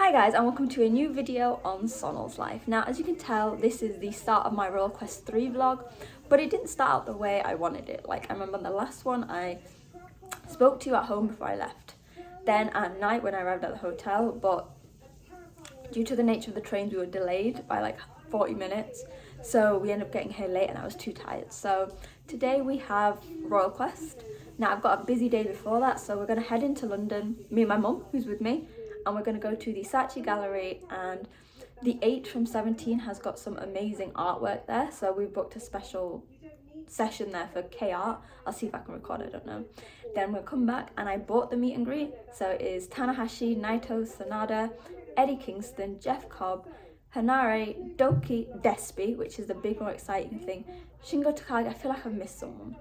Hi guys, and welcome to a new video on Sonal's life. Now, as you can tell, this is the start of my Royal Quest 3 vlog, but it didn't start out the way I wanted it. Like, I remember the last one I spoke to you at home before I left, then at night when I arrived at the hotel, but due to the nature of the trains, we were delayed by like 40 minutes, so we ended up getting here late and I was too tired. So today we have Royal Quest. Now, I've got a busy day before that, so we're going to head into London, me and my mum, who's with me, and we're going to go to the Saatchi Gallery, and the 8 from 17 has got some amazing artwork there, so we booked a special session there for K-Art. I'll see if I can record, I don't know. Then we'll come back, and I bought the meet and greet, so it is Tanahashi, Naito, Sanada, Eddie Kingston, Jeff Cobb, Hanare, Doki, Despi, which is the big more exciting thing, Shingo Tagi. I feel like I've missed someone.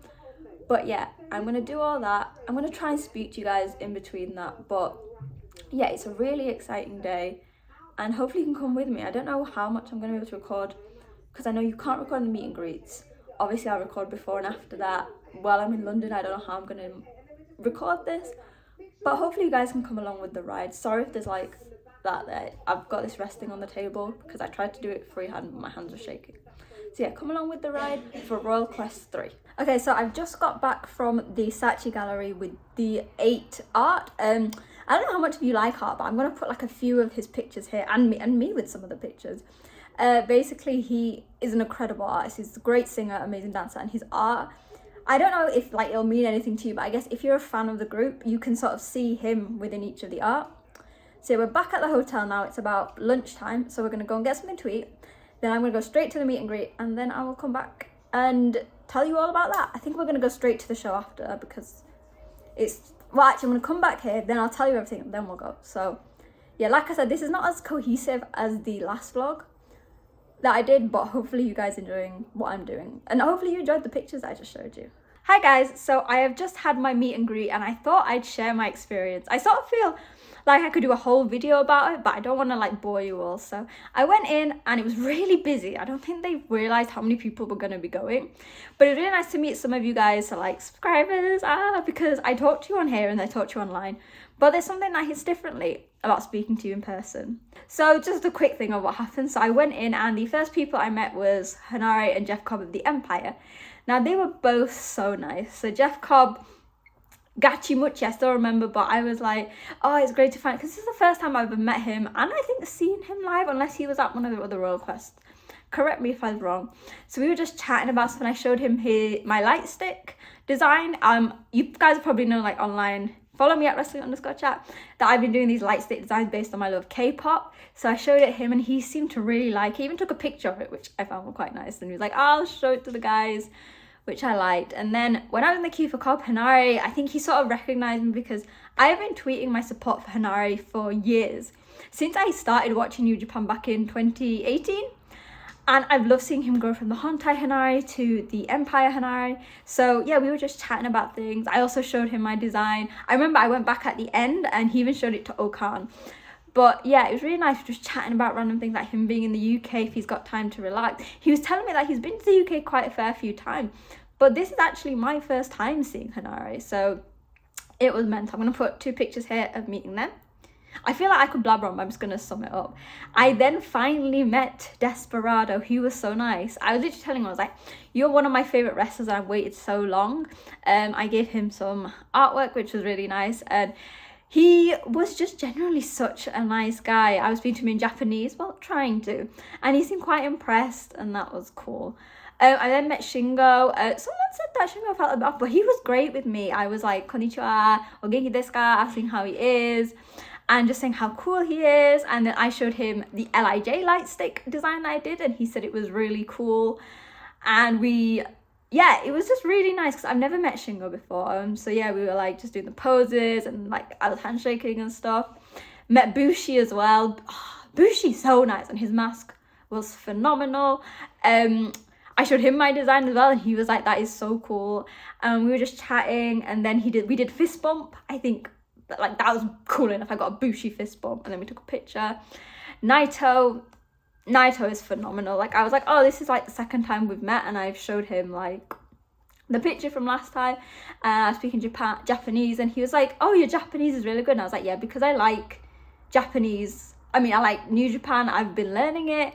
But yeah, I'm going to do all that. I'm going to try and speak to you guys in between that, but yeah, it's a really exciting day, and hopefully you can come with me. I don't know how much I'm going to be able to record, because I know you can't record the meet and greets. Obviously I'll record before and after that. While I'm in London, I don't know how I'm going to record this, but hopefully you guys can come along with the ride. Sorry if there's like that there. I've got this resting on the table because I tried to do it freehand but my hands were shaking. So yeah, come along with the ride for Royal Quest 3. Okay, so I've just got back from the Saatchi Gallery with the 8 art. I don't know how much of you like art, but I'm going to put like a few of his pictures here, and me with some of the pictures. Basically, he is an incredible artist. He's a great singer, amazing dancer, and his art, I don't know if like it'll mean anything to you, but I guess if you're a fan of the group, you can sort of see him within each of the art. So we're back at the hotel now. It's about lunchtime, so we're going to go and get something to eat. Then I'm going to go straight to the meet and greet, and then I will come back and tell you all about that. I think we're going to go straight to the show after, because it's, well, actually I'm going to come back here, then I'll tell you everything, and then we'll go. So yeah, like I said, this is not as cohesive as the last vlog that I did, but hopefully you guys are enjoying what I'm doing, and hopefully you enjoyed the pictures I just showed you. Hi guys, so I have just had my meet and greet, and I thought I'd share my experience. I sort of feel like I could do a whole video about it, but I don't want to like bore you all. So I went in and it was really busy. I don't think they realized how many people were going to be going, but it was really nice to meet some of you guys, so like subscribers, because I talked to you on here and I talked to you online, but there's something that hits differently about speaking to you in person. So just a quick thing of what happened. So I went in and the first people I met was Hanare and Jeff Cobb of the Empire. Now they were both so nice. So Jeff Cobb, Gachi Muchi, I still remember, but I was like, oh, it's great to find, because this is the first time I've ever met him, and I think seen him live, unless he was at one of the other Royal Quests. Correct me if I'm wrong. So we were just chatting about stuff, and I showed him my light stick design. You guys probably know, like online, follow me at wrestling_chat, that I've been doing these light stick designs based on my love of K-pop. So I showed it him, and he seemed to really like it. He even took a picture of it, which I found quite nice, and he was like, I'll show it to the guys, which I liked. And then when I was in the queue for Cobb, Hanare, I think he sort of recognized me, because I've been tweeting my support for Hanare for years, since I started watching New Japan back in 2018. And I've loved seeing him go from the Hontai Hanare to the Empire Hanare. So yeah, we were just chatting about things. I also showed him my design. I remember I went back at the end and he even showed it to Okan. But yeah, it was really nice just chatting about random things, like him being in the UK if he's got time to relax. He was telling me that he's been to the UK quite a fair few times, but this is actually my first time seeing Hanare, so it was mental. I'm going to put 2 pictures here of meeting them. I feel like I could blabber on, but I'm just going to sum it up. I then finally met Desperado. He was so nice. I was literally telling him, I was like, you're one of my favourite wrestlers, and I've waited so long. I gave him some artwork, which was really nice, and he was just generally such a nice guy. I was speaking to him in Japanese, well, trying to, and he seemed quite impressed, and that was cool. I then met Shingo. Someone said that Shingo felt a bit off, but he was great with me. I was like, konnichiwa, o genki desu ka, asking how he is, and just saying how cool he is. And then I showed him the LIJ light stick design that I did, and he said it was really cool. And yeah, it was just really nice, because I've never met Shingo before. So yeah, we were like just doing the poses, and like I was handshaking and stuff. Met Bushi as well. Oh, Bushi's so nice, and his mask was phenomenal. I showed him my design as well, and he was like, that is so cool. We were just chatting, and then we did fist bump. I think that was cool enough. I got a Bushi fist bump, and then we took a picture. Naito is phenomenal. Like, I was like, oh, this is like the second time we've met, and I've showed him like the picture from last time. I was speaking Japanese, and he was like, oh, your Japanese is really good. And I was like, yeah, because I like Japanese I like New Japan. I've been learning it.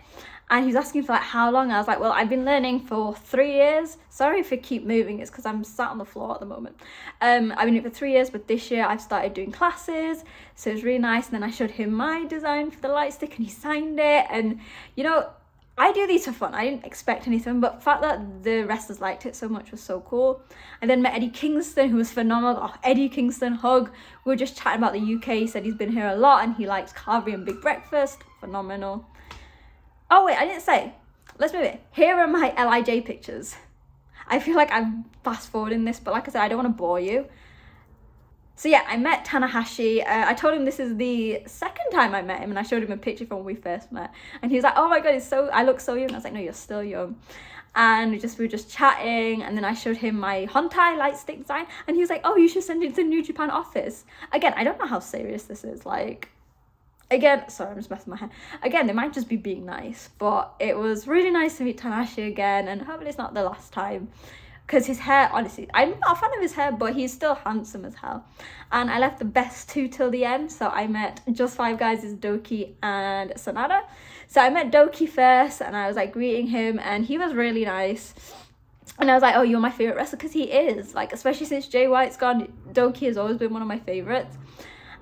And he was asking for like how long. I was like, well, I've been learning for 3 years. Sorry if I keep moving, it's because I'm sat on the floor at the moment. I've been doing it for 3 years, but this year I've started doing classes, so it was really nice. And then I showed him my design for the light stick and he signed it. And you know, I do these for fun. I didn't expect anything, but the fact that the wrestlers liked it so much was so cool. I then met Eddie Kingston, who was phenomenal. Oh, Eddie Kingston, hug. We were just chatting about the UK. He said he's been here a lot and he likes Carvery and Big Breakfast. Phenomenal. Oh wait, I didn't say. Let's move it. Here are my LIJ pictures. I feel like I'm fast forwarding this, but like I said, I don't want to bore you. So yeah, I met Tanahashi. I told him this is the second time I met him, and I showed him a picture from when we first met. And he was like, oh my god, I look so young. I was like, no, you're still young. And we were just chatting, and then I showed him my Hontai light stick design, and he was like, oh, you should send it to the New Japan office. Again, I don't know how serious this is. Like, again, sorry, I'm just messing my hair. Again, they might just be being nice, but it was really nice to meet Tanahashi again, and hopefully it's not the last time. Because his hair, honestly, I'm not a fan of his hair, but he's still handsome as hell. And I left the best two till the end. So I met Just Five Guys' Doki and Sanada. So I met Doki first and I was like greeting him and he was really nice. And I was like, oh, you're my favourite wrestler, because he is. Like, especially since Jay White's gone, Doki has always been one of my favourites.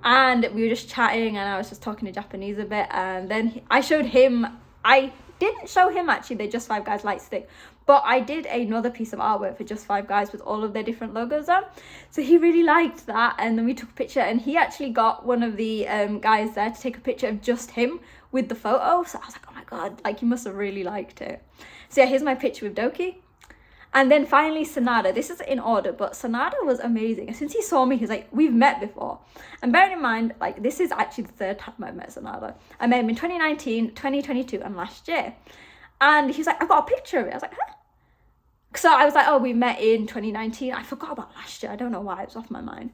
And we were just chatting and I was just talking in Japanese a bit. And then I showed him, I didn't show him actually the Just Five Guys light stick, but I did another piece of artwork for Just Five Guys with all of their different logos on. So he really liked that, and then we took a picture, and he actually got one of the guys there to take a picture of just him with the photo. So I was like, oh my god, like he must have really liked it. So yeah, here's my picture with Doki. And then finally Sanada. This is in order, but Sanada was amazing. As soon as he saw me, he's like, we've met before. And bearing in mind, like, this is actually the third time I've met Sanada. I met him in 2019, 2022, and last year. And he was like, I've got a picture of it. I was like, huh? So I was like, oh, we met in 2019. I forgot about last year. I don't know why, it was off my mind.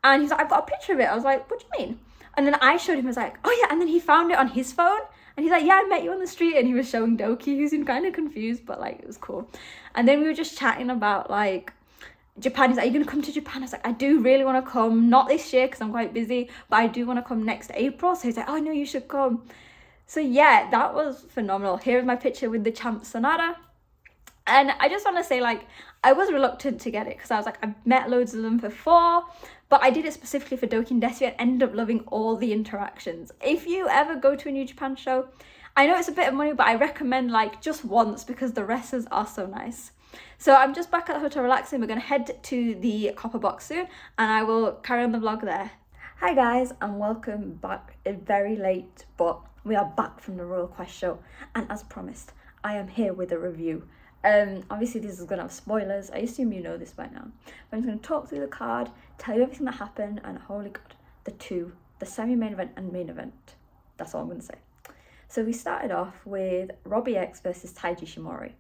And he's like, I've got a picture of it. I was like, what do you mean? And then I showed him, I was like, oh yeah. And then he found it on his phone. And he's like, yeah, I met you on the street. And he was showing Doki. He was kind of confused, but like, it was cool. And then we were just chatting about like Japan. He's like, are you going to come to Japan? I was like, I do really want to come. Not this year because I'm quite busy, but I do want to come next April. So he's like, oh no, you should come. So yeah, that was phenomenal. Here's my picture with the champ Sanada. And I just want to say, like, I was reluctant to get it because I was like, I've met loads of them before, but I did it specifically for Doki and Despy and ended up loving all the interactions. If you ever go to a New Japan show, I know it's a bit of money, but I recommend like just once because the wrestlers are so nice. So I'm just back at the hotel relaxing. We're going to head to the Copper Box soon and I will carry on the vlog there. Hi guys and welcome back. It's very late, but we are back from the Royal Quest show. And as promised, I am here with a review. Obviously this is going to have spoilers. I assume you know this by now. But I'm going to talk through the card, tell you everything that happened, and holy god, the semi-main event and main event. That's all I'm going to say. So we started off with Robbie X versus Taiji Shimori.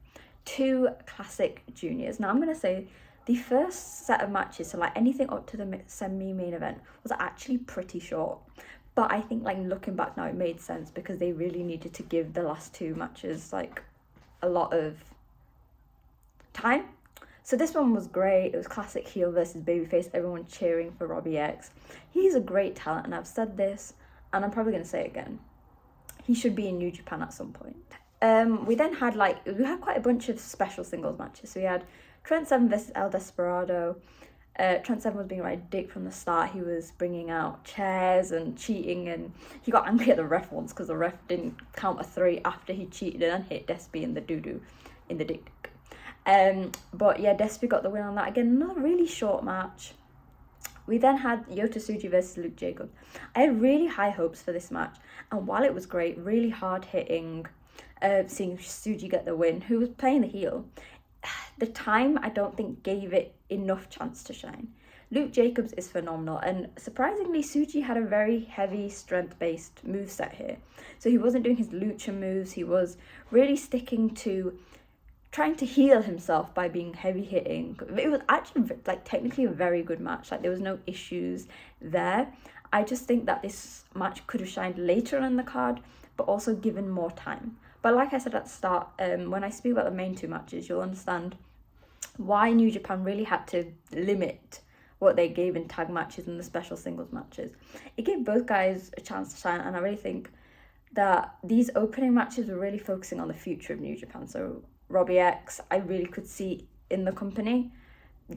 Two classic juniors. Now I'm going to say the first set of matches, so like anything up to the semi-main event, was actually pretty short. But I think like looking back now, it made sense because they really needed to give the last two matches like a lot of time. So this one was great. It was classic heel versus babyface, everyone cheering for Robbie X. He's a great talent and I've said this and I'm probably going to say it again. He should be in New Japan at some point. We then had quite a bunch of special singles matches. So we had Trent Seven versus El Desperado. Trent Seven was being a dick from the start. He was bringing out chairs and cheating, and he got angry at the ref once because the ref didn't count a 3 after he cheated and hit Despy in the doo-doo in the dick. But yeah, Despy got the win on that. Again, another really short match. We then had Yota Tsuji versus Luke Jacobs. I had really high hopes for this match, and while it was great, really hard hitting, seeing Tsuji get the win, who was playing the heel, the time I don't think gave it enough chance to shine. Luke Jacobs is phenomenal, and surprisingly Tsuji had a very heavy strength-based moveset here. So he wasn't doing his lucha moves, he was really sticking to trying to heal himself by being heavy hitting. It was actually like technically a very good match. Like there was no issues there. I just think that this match could have shined later in the card, but also given more time. But like I said at the start, when I speak about the main two matches, you'll understand why New Japan really had to limit what they gave in tag matches and the special singles matches. It gave both guys a chance to shine, and I really think that these opening matches were really focusing on the future of New Japan. So Robbie X, I really could see in the company.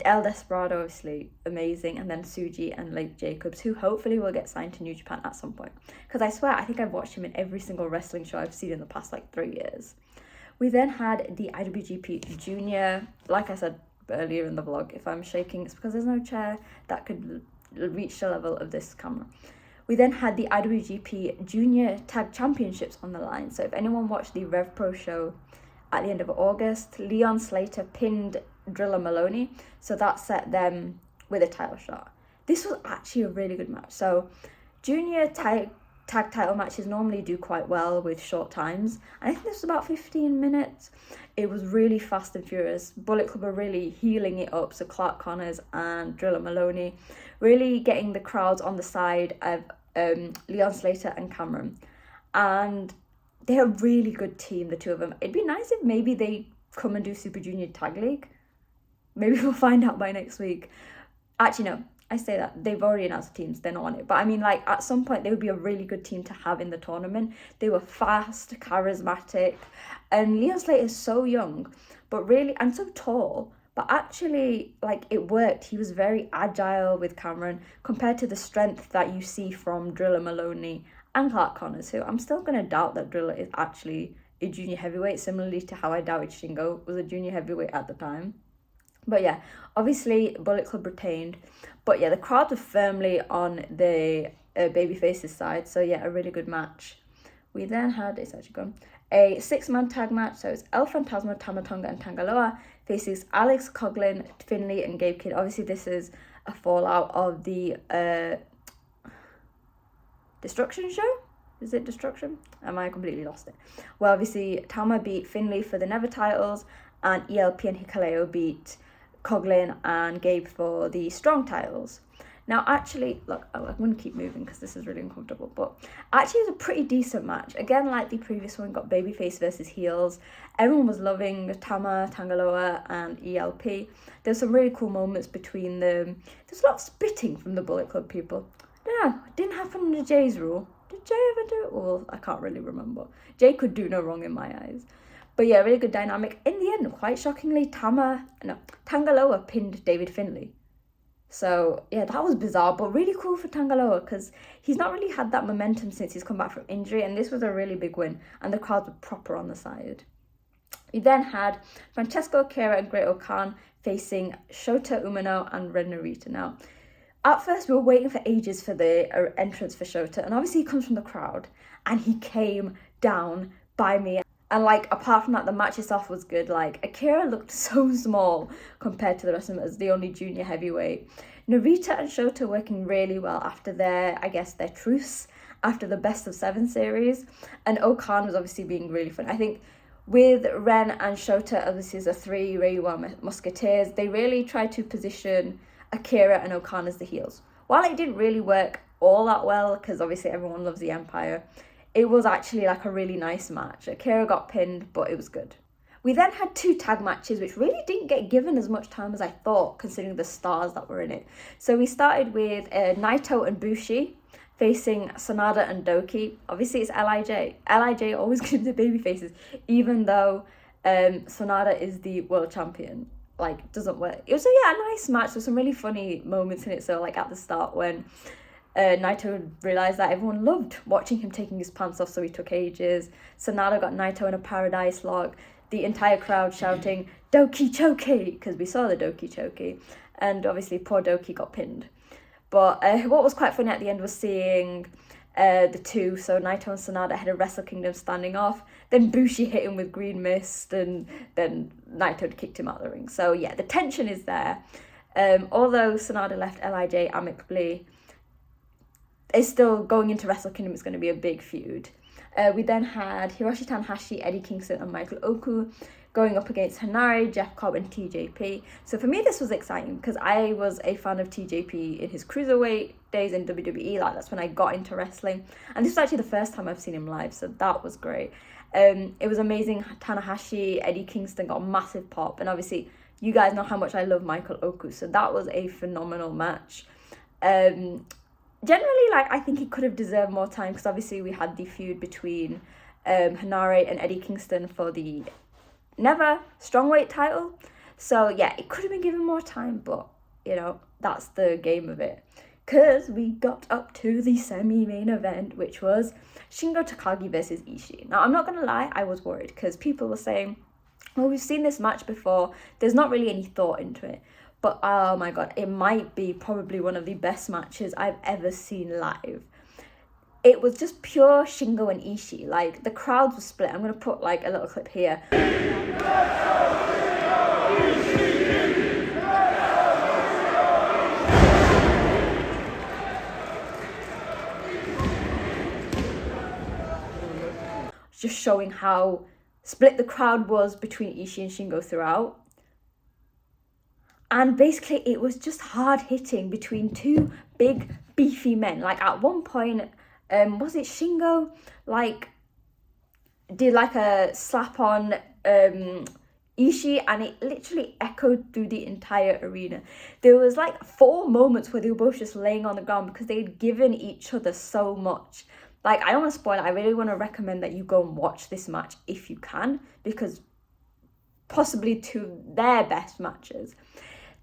El Desperado, obviously amazing, and then Suji and Lake Jacobs, who hopefully will get signed to New Japan at some point. Because I swear, I think I've watched him in every single wrestling show I've seen in the past 3 years. We then had the IWGP Junior. Like I said earlier in the vlog, if I'm shaking, it's because there's no chair that could reach the level of this camera. We then had the IWGP Junior Tag Championships on the line. So if anyone watched the Rev Pro show at the end of August, Leon Slater pinned Driller Maloney, so that set them with a title shot. This was actually a really good match. So junior tag title matches normally do quite well with short times, and I think this was about 15 minutes. It was really fast and furious. Bullet Club were really healing it up, so Clark Connors and Driller Maloney really getting the crowds on the side of Leon Slater and Cameron, and they're a really good team, the two of them. It'd be nice if maybe they come and do Super Junior Tag League. Maybe we'll find out by next week. Actually, no, I say that. They've already announced the teams. They're not on it. But I mean, at some point, they would be a really good team to have in the tournament. They were fast, charismatic. And Leon Slater is so young, but really, and so tall. But actually, it worked. He was very agile with Cameron compared to the strength that you see from Driller Maloney and Clark Connors, who I'm still going to doubt that Driller is actually a junior heavyweight, similarly to how I doubted Shingo was a junior heavyweight at the time. But yeah, obviously Bullet Club retained. But yeah, the crowd were firmly on the babyface's side. So yeah, a really good match. We then had, it's actually gone, a 6-man tag match. So it's El Fantasma, Tama Tonga and Tangaloa faces Alex Coughlin, Finlay and Gabe Kidd. Obviously this is a fallout of the Destruction show? Is it Destruction? I completely lost it. Well, obviously Tama beat Finlay for the Never titles, and ELP and Hikaleo beat Coughlin and Gabe for the Strong titles. Now, actually, look, I'm going to keep moving because this is really uncomfortable, but actually it was a pretty decent match. Again, like the previous one, got babyface versus heels. Everyone was loving Tama, Tangaloa, and ELP. There's some really cool moments between them. There's a lot of spitting from the Bullet Club people. I don't know, it didn't happen under Jay's rule. Did Jay ever do it? Well, I can't really remember. Jay could do no wrong in my eyes. But yeah, really good dynamic. In the end, quite shockingly, Tangaloa pinned David Finlay. So yeah, that was bizarre, but really cool for Tangaloa because he's not really had that momentum since he's come back from injury, and this was a really big win, and the crowds were proper on the side. We then had Francesco Akira and Great-O-Khan facing Shota Umino and Ren Narita. Now, at first we were waiting for ages for the entrance for Shota, and obviously he comes from the crowd, and he came down by me. And apart from that, the match itself was good. Akira looked so small compared to the rest of them as the only junior heavyweight. Narita and Shota working really well after their truce, after the Best of 7 series. And O-Khan was obviously being really fun. I think with Ren and Shota, obviously as the 3 Reiwa Musketeers, they really tried to position Akira and O-Khan as the heels. While it didn't really work all that well, because obviously everyone loves the Empire, it was actually a really nice match. Akira got pinned, but it was good. We then had 2 tag matches, which really didn't get given as much time as I thought, considering the stars that were in it. So we started with Naito and Bushi facing Sanada and Doki. Obviously, it's LIJ. LIJ always gives the baby faces, even though Sanada is the world champion. Doesn't work. It was a nice match with some really funny moments in it. So at the start when Naito realised that everyone loved watching him taking his pants off, so he took ages. Sanada got Naito in a paradise lock. The entire crowd shouting, Doki Choki, because we saw the Doki Choki. And obviously poor Doki got pinned. But what was quite funny at the end was seeing the two, so Naito and Sanada had a Wrestle Kingdom standing off. Then Bushi hit him with green mist, and then Naito kicked him out of the ring. So yeah, the tension is there. Although Sanada left LIJ amicably, it's still going into Wrestle Kingdom. It's going to be a big feud. We then had Hiroshi Tanahashi, Eddie Kingston, and Michael Oku going up against Hanare, Jeff Cobb, and TJP. So for me, this was exciting because I was a fan of TJP in his cruiserweight days in WWE. That's when I got into wrestling, and this was actually the first time I've seen him live, so that was great. It was amazing. Tanahashi, Eddie Kingston got a massive pop, and obviously you guys know how much I love Michael Oku, so that was a phenomenal match. generally, like, I think it could have deserved more time, because obviously we had the feud between Hanare and Eddie Kingston for the Never Strongweight title. So yeah, it could have been given more time, but you know, that's the game of it. Because we got up to the semi-main event, which was Shingo Takagi versus Ishii. Now, I'm not going to lie, I was worried, because people were saying, well, we've seen this match before, there's not really any thought into it. But oh my god, it might be probably one of the best matches I've ever seen live. It was just pure Shingo and Ishii. Like, the crowds were split. I'm going to put like a little clip here. Just showing how split the crowd was between Ishii and Shingo throughout. And basically it was just hard hitting between two big beefy men. Like, at one point, was it Shingo like did like a slap on Ishii, and it literally echoed through the entire arena. There was like 4 moments where they were both just laying on the ground because they'd given each other so much. Like, I don't want to spoil it. I really want to recommend that you go and watch this match if you can, because possibly 2 of their best matches.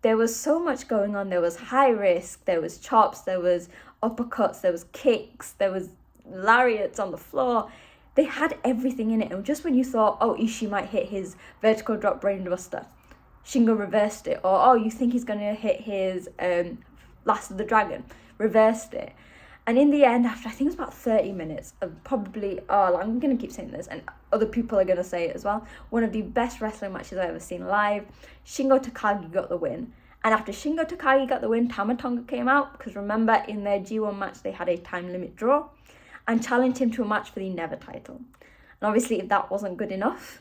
There was so much going on. There was high risk, there was chops, there was uppercuts, there was kicks, there was lariats on the floor. They had everything in it. And just when you thought, oh, Ishii might hit his vertical drop brainbuster, Shingo reversed it. Or, oh, you think he's going to hit his Last of the Dragon, reversed it. And in the end, after I think it was about 30 minutes of probably, I'm going to keep saying this, and other people are going to say it as well, one of the best wrestling matches I've ever seen live, Shingo Takagi got the win. And after Shingo Takagi got the win, Tama Tonga came out, because remember, in their G1 match, they had a time limit draw, and challenged him to a match for the Never title. And obviously, if that wasn't good enough,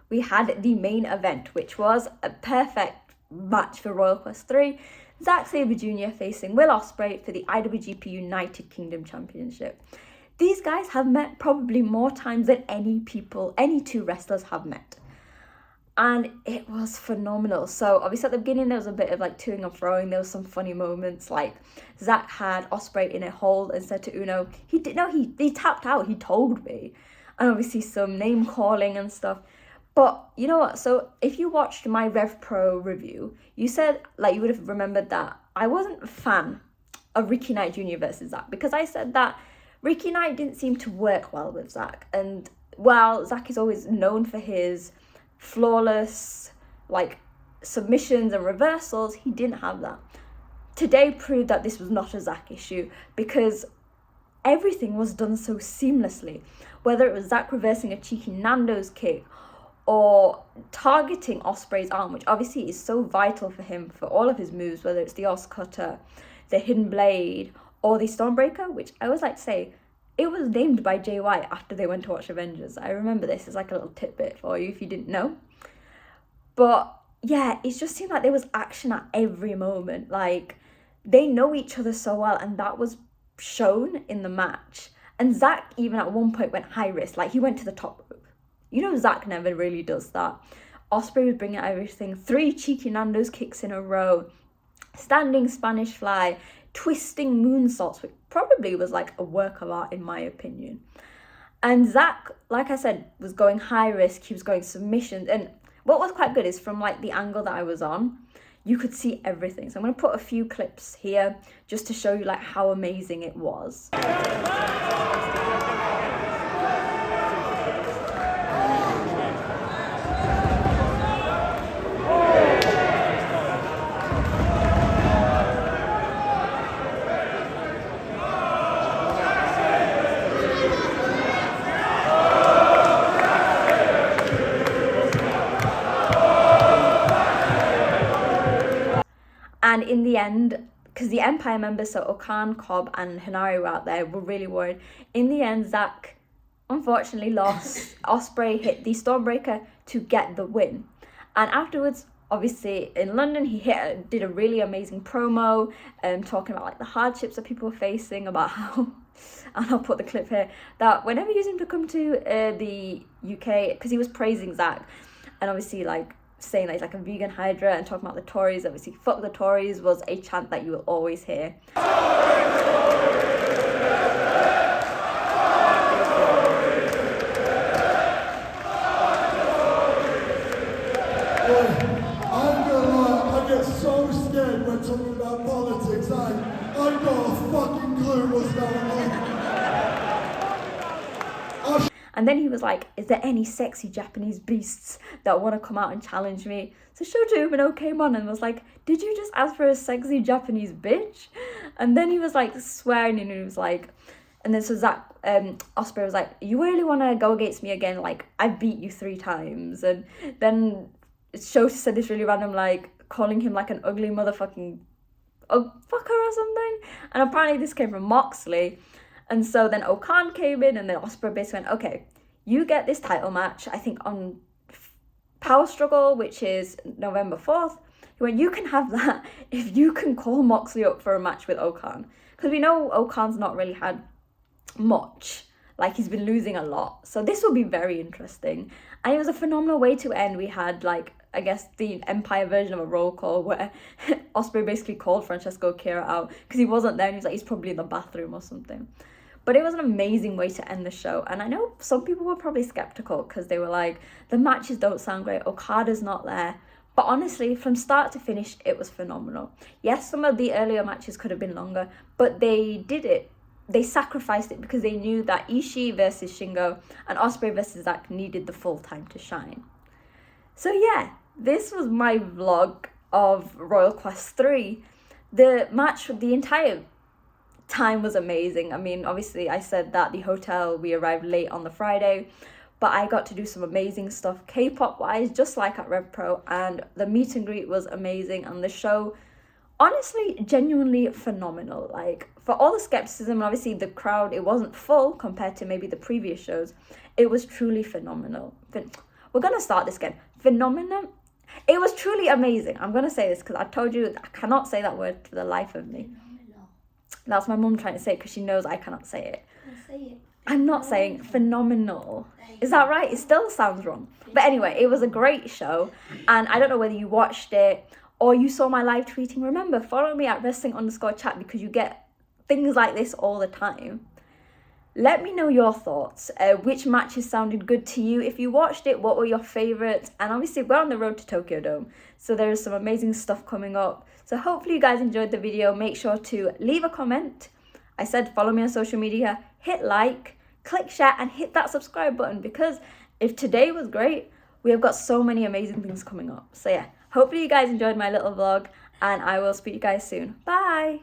we had the main event, which was a perfect match for Royal Quest 3. Zack Sabre Jr. facing Will Ospreay for the IWGP United Kingdom Championship. These guys have met probably more times than any 2 wrestlers have met. And it was phenomenal. So obviously at the beginning there was a bit of like toing and froing. There was some funny moments, like Zack had Ospreay in a hold and said to Uno, he tapped out, he told me. And obviously some name calling and stuff. But you know what, so if you watched my Rev Pro review, you said, like, you would have remembered that I wasn't a fan of Ricky Knight Jr. versus Zack, because I said that Ricky Knight didn't seem to work well with Zack. And while Zack is always known for his flawless, like, submissions and reversals, he didn't have that. Today proved that this was not a Zack issue, because everything was done so seamlessly. Whether it was Zack reversing a cheeky Nando's kick, or targeting Ospreay's arm, which obviously is so vital for him for all of his moves, whether it's the Os Cutter, the Hidden Blade, or the Stormbreaker, which I always like to say, it was named by Jay White after they went to watch Avengers. I remember this as like a little tidbit for you if you didn't know. But yeah, it just seemed like there was action at every moment. Like, they know each other so well, and that was shown in the match. And Zack even at one point went high risk, like he went to the top rope. You know, Zack never really does that. Ospreay was bringing everything. 3 cheeky Nando's kicks in a row. Standing Spanish fly. Twisting moonsaults, which probably was like a work of art in my opinion. And Zack, like I said, was going high risk. He was going submissions. And what was quite good is from like the angle that I was on, you could see everything. So I'm going to put a few clips here just to show you like how amazing it was. And in the end, because the Empire members, so Okan, Cobb, and Hanare were out there, were really worried. In the end, Zack unfortunately lost. Ospreay hit the Stormbreaker to get the win. And afterwards, obviously in London, he did a really amazing promo, talking about like the hardships that people were facing, about how, and I'll put the clip here, that whenever he was to come to the UK, because he was praising Zack, and obviously like saying that he's like a vegan Hydra and talking about the Tories. Obviously, fuck the Tories was a chant that you will always hear. So scared when talking about politics, I got a fucking clue what's going on. And then he was like, is there any sexy Japanese beasts that want to come out and challenge me? So Shota Umino came on and was like, did you just ask for a sexy Japanese bitch? And then he was like swearing and he was like, and then so Zach Osprey was like, you really want to go against me again? Like, I beat you 3 times. And then Shota said this really random, like, calling him like an ugly motherfucking fucker or something. And apparently this came from Moxley. And so then Okan came in and then Osprey basically went, okay, you get this title match, I think on Power Struggle, which is November 4th. He went, you can have that if you can call Moxley up for a match with Okan. Because we know Okan's not really had much. Like, he's been losing a lot. So this will be very interesting. And it was a phenomenal way to end. We had, like, I guess the Empire version of a roll call where Osprey basically called Francesco Akira out because he wasn't there and he was like, he's probably in the bathroom or something. But it was an amazing way to end the show. And I know some people were probably skeptical because they were like, the matches don't sound great. Okada's not there. But honestly, from start to finish, it was phenomenal. Yes, some of the earlier matches could have been longer, but they did it. They sacrificed it because they knew that Ishii versus Shingo and Osprey versus Zack needed the full time to shine. So yeah, this was my vlog of Royal Quest 3. The match, the entire time was amazing. I mean, obviously I said that the hotel, we arrived late on the Friday, but I got to do some amazing stuff K-pop wise, just like at Rev Pro, and the meet and greet was amazing, and the show, honestly, genuinely phenomenal. Like, for all the skepticism, and obviously the crowd, it wasn't full compared to maybe the previous shows, it was truly phenomenal. We're gonna start this again. Phenomenal. It was truly amazing. I'm gonna say this because I told you I cannot say that word for the life of me. Phenomenal. That's my mum trying to say it because she knows I cannot say it. Say it. I'm not saying phenomenal. Is that right? It still sounds wrong. But anyway, it was a great show, and I don't know whether you watched it or you saw my live tweeting. Remember, follow me at wrestling_chat because you get things like this all the time. Let me know your thoughts. Which matches sounded good to you? If you watched it, what were your favorites? And obviously, we're on the road to Tokyo Dome, so there's some amazing stuff coming up. So hopefully you guys enjoyed the video. Make sure to leave a comment. I said follow me on social media, hit like, click share, and hit that subscribe button, because if today was great, we have got so many amazing things coming up. So yeah, hopefully you guys enjoyed my little vlog, and I will speak to you guys soon. Bye!